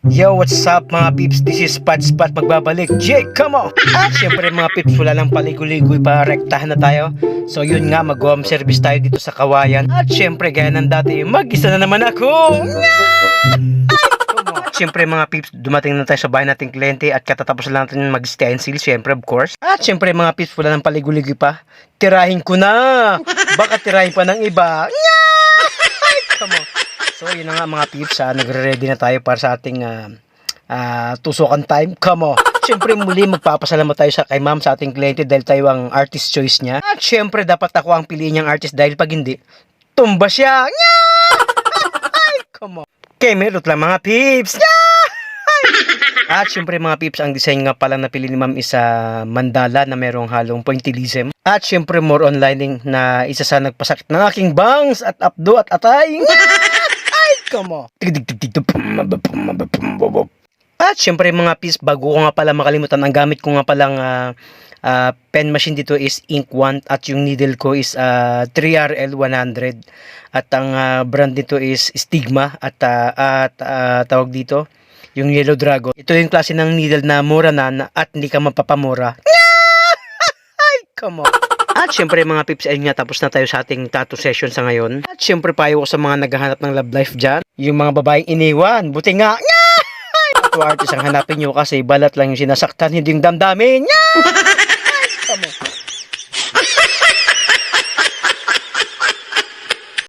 Yo, what's up mga peeps? This is Spot magbabalik. Jake, come on! At syempre mga peeps, wala lang paligoy-ligoy para rektahan na tayo. So yun nga, mag-home service tayo dito sa Kawayan. At syempre, gaya ng dati, mag-isa na naman ako! Siyempre mga peeps, dumating na tayo sa bahay nating kliyente at katatapos lang natin mag-stencil, siyempre of course. At siyempre mga peeps, wala nang paligoy-ligoy pa. Tirahin ko na! Baka tirahin pa ng iba. Come on. So yun na nga mga peeps, nagre-ready na tayo para sa ating tusukan time. Come on. Siyempre muli magpapasalamat tayo kay ma'am sa ating kliyente dahil tayo ang artist choice niya. At siyempre dapat ako ang piliin niyang artist dahil pag hindi, tumba siya. Come on. Okay, meron lang mga peeps. At syempre mga peeps, ang design nga pala napili ni ma'am is mandala na merong halong pointillism. At syempre more on lining na isa sa nagpasakit ng aking bangs at abdo at atay. Ay, come on. At syempre mga peeps, bago ko nga pala makalimutan, ang gamit ko nga palang pen machine dito is ink wand at yung needle ko is 3RL 100 at ang brand nito is Stigma at tawag dito yung Yellow Dragon. Ito yung klase ng needle na mura na at hindi ka mapapamura. Ay, come on. At syempre mga pips, ayun nga, tapos na tayo sa ating tattoo session sa ngayon. At syempre payo ko sa mga naghahanap ng love life dyan, yung mga babaeng iniwan, buti nga tattoo artist ang hanapin nyo kasi balat lang yung sinasaktan, hindi yung damdamin.